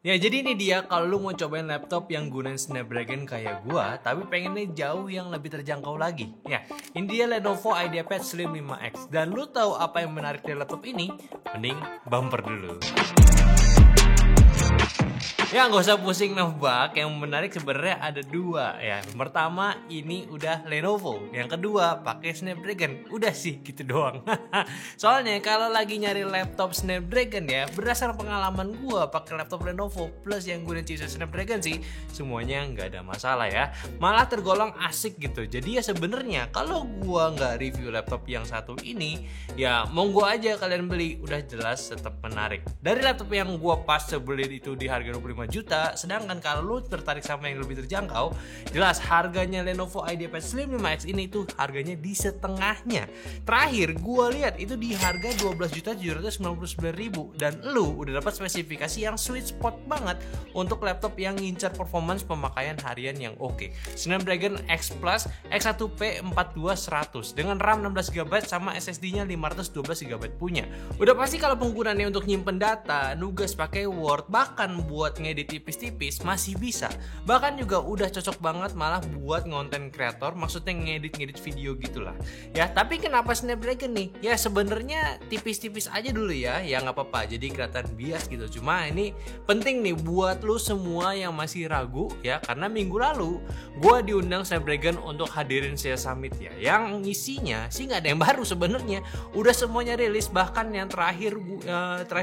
Ya jadi ini dia kalau lu mau cobain laptop yang gunain Snapdragon kayak gua tapi pengennya jauh yang lebih terjangkau lagi. Ya, ini dia Lenovo IdeaPad Slim 5X. Dan lu tahu apa yang menarik dari laptop ini? Mending bumper dulu. Ya nggak usah pusing nebak, yang menarik sebenarnya ada dua ya. Pertama ini udah Lenovo, yang kedua pakai Snapdragon. Udah sih gitu doang. Soalnya kalau lagi nyari laptop Snapdragon ya, berdasarkan pengalaman gua pakai laptop Lenovo plus yang gunain chipset Snapdragon sih, semuanya nggak ada masalah ya. Malah tergolong asik gitu. Jadi ya sebenarnya kalau gua nggak review laptop yang satu ini, ya monggo aja kalian beli, udah jelas tetap menarik. Dari laptop yang gua pas sebelin itu di harga 25 juta, sedangkan kalau lu tertarik sama yang lebih terjangkau, jelas harganya Lenovo IdeaPad Slim 5X ini tuh harganya di setengahnya. Terakhir gua lihat itu di harga 12.799.000 dan lu udah dapat spesifikasi yang sweet spot banget untuk laptop yang ngincar performance pemakaian harian yang oke. Snapdragon X Plus X1P 42100 dengan RAM 16GB sama SSD-nya 512GB punya. Udah pasti kalau penggunaannya untuk nyimpen data, nugas pakai Word, bahkan buat ngedit tipis-tipis masih bisa. Bahkan juga udah cocok banget malah buat konten kreator, maksudnya ngedit video gitulah. Ya, tapi kenapa Snapdragon nih? Ya sebenarnya tipis-tipis aja dulu ya nggak apa-apa. Jadi kelihatan bias gitu. Cuma ini penting nih buat lu semua yang masih ragu ya, karena minggu lalu gua diundang Snapdragon untuk hadirin Sales Summit ya. Yang isinya sih nggak ada yang baru sebenarnya. Udah semuanya rilis, bahkan yang terakhir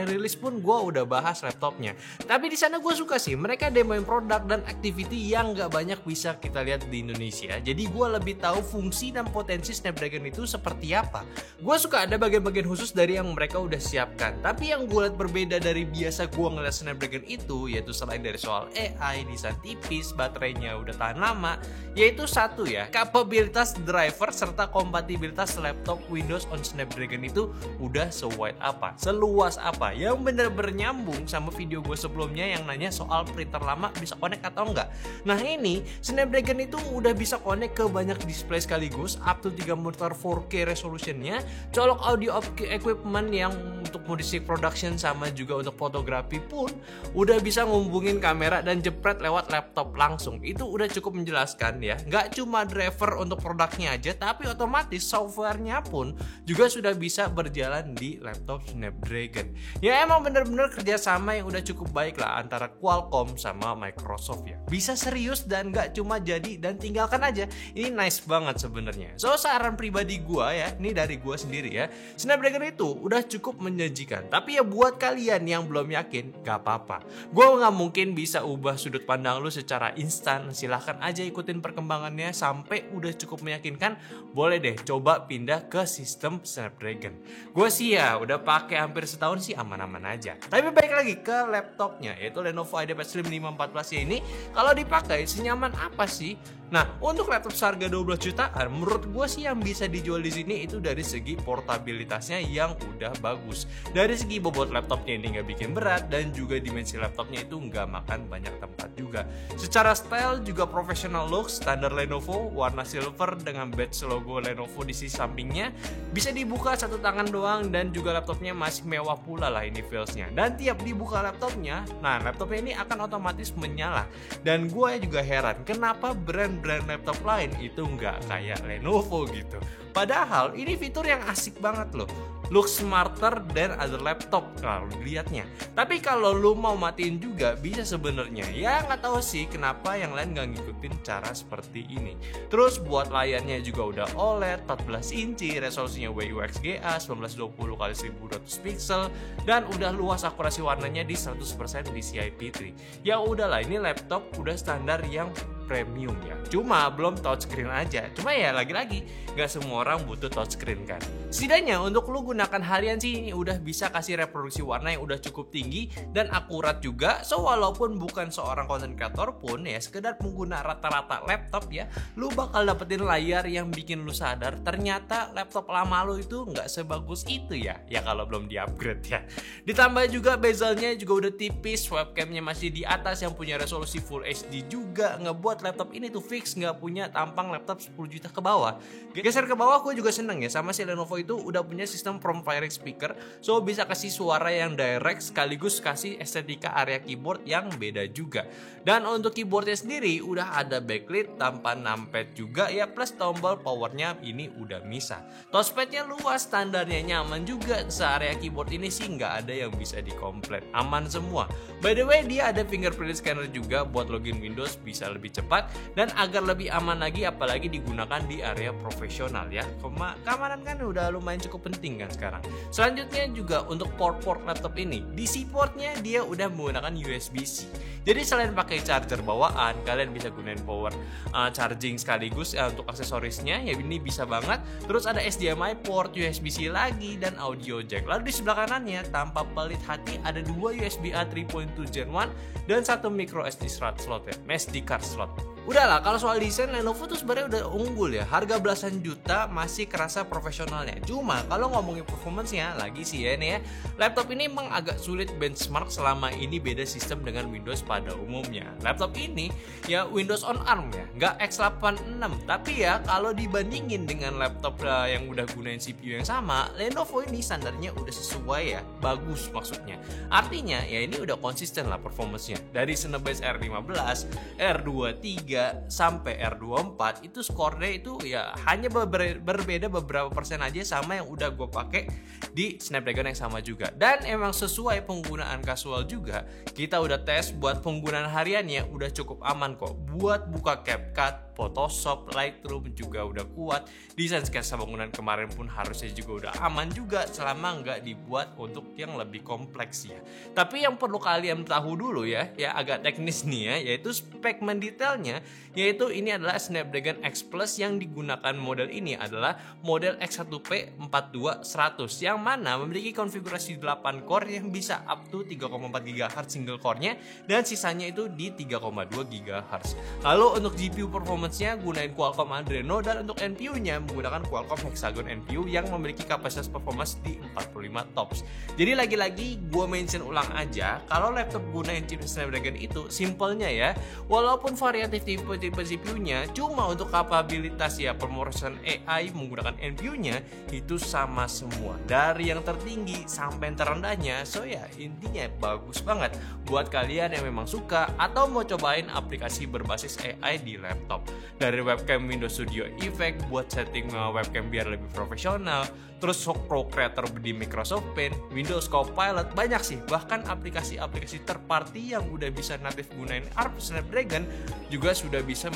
rilis pun gua udah bahas laptopnya. Tapi di sana gue suka sih mereka demoin produk dan activity yang gak banyak bisa kita lihat di Indonesia. Jadi gue lebih tahu fungsi dan potensi Snapdragon itu seperti apa. Gue suka ada bagian-bagian khusus dari yang mereka udah siapkan. Tapi yang gue lihat berbeda dari biasa gue ngeliat Snapdragon itu, yaitu selain dari soal AI, desain tipis, baterainya udah tahan lama, yaitu satu ya, kapabilitas driver serta kompatibilitas laptop Windows on Snapdragon itu udah se-wide apa, seluas apa, yang bener-bener nyambung sama video gue sebelumnya yang nanya soal printer lama bisa connect atau enggak. Nah ini Snapdragon itu udah bisa connect ke banyak display sekaligus, up to 3 monitor 4K resolutionnya, colok audio equipment yang untuk music production sama juga untuk fotografi pun udah bisa ngubungin kamera dan jepret lewat laptop langsung. Itu udah cukup menjelaskan ya. Nggak cuma driver untuk produknya aja, tapi otomatis softwarenya pun juga sudah bisa berjalan di laptop Snapdragon. Ya emang bener-bener kerjasama yang udah cukup baik lah antara Qualcomm sama Microsoft ya. Bisa serius dan gak cuma jadi dan tinggalkan aja. Ini nice banget sebenarnya. So saran pribadi gua ya, ini dari gua sendiri ya, Snapdragon itu udah cukup menjanjikan. Tapi ya buat kalian yang belum yakin, gak apa-apa. Gua gak mungkin bisa ubah sudut pandang lu secara instan. Silahkan aja ikutin perkembangannya sampai udah cukup meyakinkan. Boleh deh coba pindah ke sistem Snapdragon. Gua sih ya udah pakai hampir setahun sih aman-aman aja. Tapi balik lagi ke laptopnya, yaitu Lenovo IdeaPad Slim 514 ini, kalau dipakai senyaman apa sih? Nah, untuk laptop seharga 12 jutaan, menurut gue sih yang bisa dijual di sini itu dari segi portabilitasnya yang udah bagus. Dari segi bobot laptopnya ini nggak bikin berat dan juga dimensi laptopnya itu nggak makan banyak tempat juga. Secara style juga professional look, standar Lenovo, warna silver dengan badge logo Lenovo di sisi sampingnya. Bisa dibuka satu tangan doang dan juga laptopnya masih mewah pula lah ini feelsnya. Dan tiap dibuka laptopnya, nah laptopnya ini akan otomatis menyala. Dan gue juga heran kenapa brand laptop lain itu nggak kayak Lenovo gitu. Padahal ini fitur yang asik banget loh. Look smarter than other laptop kalau dilihatnya. Tapi kalau lu mau matiin juga bisa sebenarnya. Ya nggak tahu sih kenapa yang lain nggak ngikutin cara seperti ini. Terus buat layarnya juga udah OLED 14 inci, resolusinya WUXGA 1920x1200 pixel dan udah luas akurasi warnanya di 100% DCI P3. Ya udahlah, ini laptop udah standar yang premium ya. Cuma belum touchscreen aja. Cuma ya lagi-lagi nggak semua orang butuh touchscreen kan. Setidaknya untuk lu gunakan harian sih ini udah bisa kasih reproduksi warna yang udah cukup tinggi dan akurat juga. So walaupun bukan seorang content creator pun ya, sekedar pengguna rata-rata laptop ya, lu bakal dapetin layar yang bikin lu sadar ternyata laptop lama lu itu nggak sebagus itu ya. Ya kalau belum di-upgrade ya. Ditambah juga bezelnya juga udah tipis, webcamnya masih di atas yang punya resolusi Full HD juga ngebuat buat laptop ini tuh fix nggak punya tampang laptop 10 juta ke bawah. Geser ke bawah, gue juga seneng ya sama si Lenovo itu udah punya sistem front firing speaker, so bisa kasih suara yang direct sekaligus kasih estetika area keyboard yang beda juga. Dan untuk keyboardnya sendiri udah ada backlit tanpa numpad juga ya, plus tombol powernya ini udah misah. Touchpadnya luas, standarnya nyaman juga. Searea keyboard ini sih nggak ada yang bisa dikomplain, aman semua. By the way, dia ada fingerprint scanner juga buat login Windows bisa lebih cepat dan agar lebih aman lagi, apalagi digunakan di area profesional ya. Keamanan kan udah lumayan cukup penting kan sekarang. Selanjutnya juga untuk port laptop ini, DC portnya dia udah menggunakan USB-C. Jadi selain pakai charger bawaan, kalian bisa gunain power charging sekaligus untuk aksesorisnya ya, ini bisa banget. Terus ada HDMI port, USB-C lagi, dan audio jack. Lalu di sebelah kanannya tanpa pelit hati ada 2 USB-A 3.2 Gen 1 dan 1 micro SD slot ya, SD card slot. Udahlah, kalau soal desain Lenovo tuh sebenarnya udah unggul ya. Harga belasan juta masih kerasa profesionalnya. Cuma kalau ngomongin performance-nya lagi sih ya nih ya, laptop ini emang agak sulit benchmark selama ini beda sistem dengan Windows pada umumnya. Laptop ini ya Windows on ARM ya, nggak x86. Tapi ya kalau dibandingin dengan laptop yang udah gunain CPU yang sama, Lenovo ini standarnya udah sesuai ya, bagus maksudnya. Artinya ya ini udah konsisten lah performance-nya. Dari Cinebench R15, R23 sampai R24 itu skornya itu ya hanya berbeda beberapa persen aja sama yang udah gue pakai di Snapdragon yang sama juga. Dan emang sesuai penggunaan kasual juga, kita udah tes buat penggunaan hariannya udah cukup aman kok. Buat buka CapCut, Photoshop, Lightroom juga udah kuat. Desain sketsa bangunan kemarin pun harusnya juga udah aman juga selama nggak dibuat untuk yang lebih kompleks ya. Tapi yang perlu kalian tahu dulu ya agak teknis nih ya, yaitu spek mendetailnya, yaitu ini adalah Snapdragon X Plus yang digunakan model ini adalah model X1P 4200 yang mana memiliki konfigurasi 8 core yang bisa up to 3,4 GHz single core-nya dan sisanya itu di 3,2 GHz. Lalu untuk GPU performance-nya gunain Qualcomm Adreno dan untuk NPU-nya menggunakan Qualcomm Hexagon NPU yang memiliki kapasitas performance di 45 TOPS. Jadi lagi-lagi gue mention ulang aja, kalau laptop gunain chip Snapdragon itu simpelnya ya, walaupun variatif tipe CPU-nya, cuma untuk kapabilitas ya pemrosesan AI menggunakan NPU-nya itu sama semua. Dari yang tertinggi sampai yang terendahnya, so ya intinya bagus banget buat kalian yang memang suka atau mau cobain aplikasi berbasis AI di laptop. Dari webcam Windows Studio Effect buat setting webcam biar lebih profesional, terus Pro Creator di Microsoft Paint, Windows Copilot, banyak sih. Bahkan aplikasi-aplikasi third party yang udah bisa natif gunain ARM Snapdragon juga sudah bisa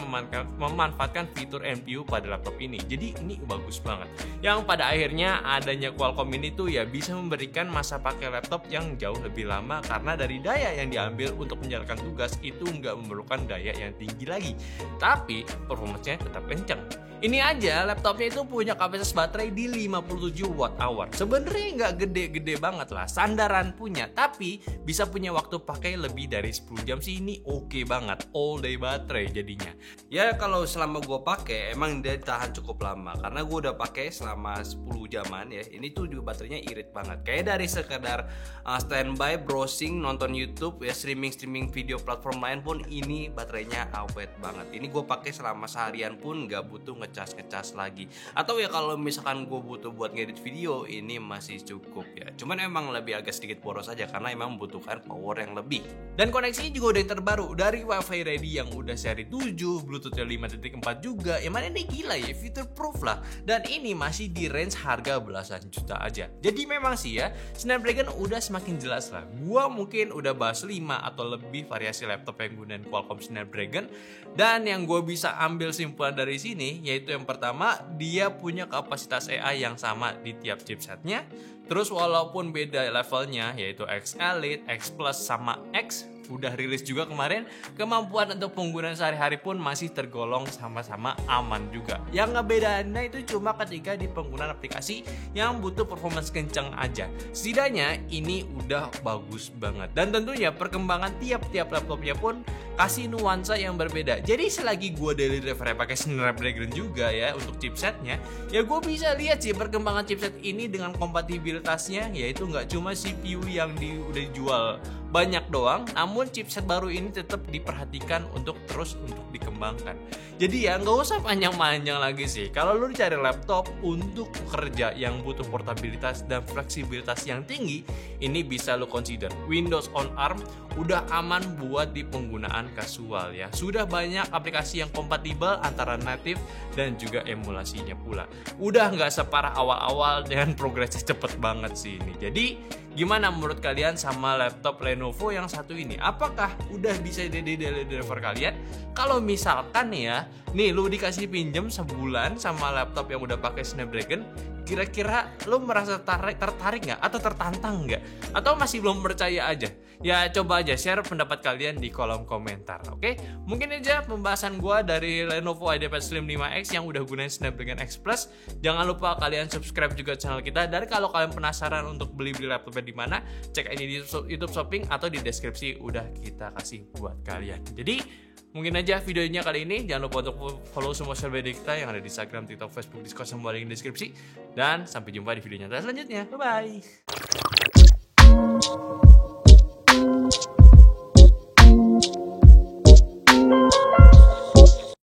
memanfaatkan fitur NPU pada laptop ini. Jadi ini bagus banget. Yang pada akhirnya adanya Qualcomm ini tuh ya bisa memberikan masa pakai laptop yang jauh lebih lama karena dari daya yang diambil untuk menjalankan tugas itu nggak memerlukan daya yang tinggi lagi. Tapi performance-nya tetap kencang. Ini aja laptopnya itu punya kapasitas baterai di 57 Wh. Sebenarnya nggak gede-gede banget lah, sandaran punya, tapi bisa punya waktu pakai lebih dari 10 jam sih, ini oke banget, all day baterai jadinya. Ya kalau selama gue pakai emang dia tahan cukup lama, karena gue udah pakai selama 10 jaman ya. Ini tuh juga baterainya irit banget. Kayak dari sekedar standby, browsing, nonton YouTube ya, streaming video platform lain pun ini baterainya awet banget. Ini gue pakai selama seharian pun nggak butuh ngecas lagi. Atau ya kalau misalkan gue butuh buat ngedit video, ini masih cukup ya. Cuman emang lebih agak sedikit boros aja karena emang membutuhkan power yang lebih. Dan koneksinya juga udah yang terbaru dari Wi-Fi ready yang udah seri 7, Bluetooth 5.4 juga. Yang mana ini gila ya, fitur proof lah. Dan ini masih di range harga belasan juta aja. Jadi memang sih ya, Snapdragon udah semakin jelas lah. Gua mungkin udah bahas 5 atau lebih variasi laptop yang gunain Qualcomm Snapdragon. Dan yang gue bisa ambil simpulan dari sini yaitu yang pertama, dia punya kapasitas AI yang sama di tiap chipsetnya. Terus walaupun beda levelnya yaitu X Elite, X Plus sama X udah rilis juga kemarin, kemampuan untuk penggunaan sehari-hari pun masih tergolong sama-sama aman juga. Yang ngebedainnya itu cuma ketika di penggunaan aplikasi yang butuh performance kencang aja. Setidaknya ini udah bagus banget. Dan tentunya perkembangan tiap-tiap laptopnya pun kasih nuansa yang berbeda. Jadi selagi gue daily driver pakai Snapdragon juga ya untuk chipsetnya, ya gue bisa lihat sih perkembangan chipset ini dengan kompatibilitasnya, yaitu nggak cuma CPU yang udah dijual banyak doang, namun chipset baru ini tetap diperhatikan untuk dikembangkan. Jadi ya nggak usah panjang-panjang lagi sih. Kalau lu cari laptop untuk kerja yang butuh portabilitas dan fleksibilitas yang tinggi, ini bisa lu consider. Windows on ARM udah aman buat di penggunaan kasual ya. Sudah banyak aplikasi yang kompatibel antara native dan juga emulasinya pula. Udah nggak separah awal-awal dengan progresnya cepet banget sih ini. Jadi gimana menurut kalian sama laptop Lenovo yang satu ini? Apakah udah bisa di daily driver kalian? Kalau misalkan nih ya, nih lu dikasih pinjem sebulan sama laptop yang udah pakai Snapdragon, kira-kira lu merasa tertarik nggak atau tertantang nggak? Atau masih belum percaya aja? Ya coba aja share pendapat kalian di kolom komentar, oke? Mungkin aja pembahasan gua dari Lenovo IdeaPad Slim 5X yang udah gunain Snapdragon X Plus. Jangan lupa kalian subscribe juga channel kita. Dan kalau kalian penasaran untuk beli laptopnya di mana, cek ini di YouTube Shopping atau di deskripsi udah kita kasih buat kalian. Jadi mungkin aja videonya kali ini. Jangan lupa untuk follow semua sosial media kita yang ada di Instagram, TikTok, Facebook, Discord, semua link di deskripsi. Dan sampai jumpa di video nyata selanjutnya. Bye-bye.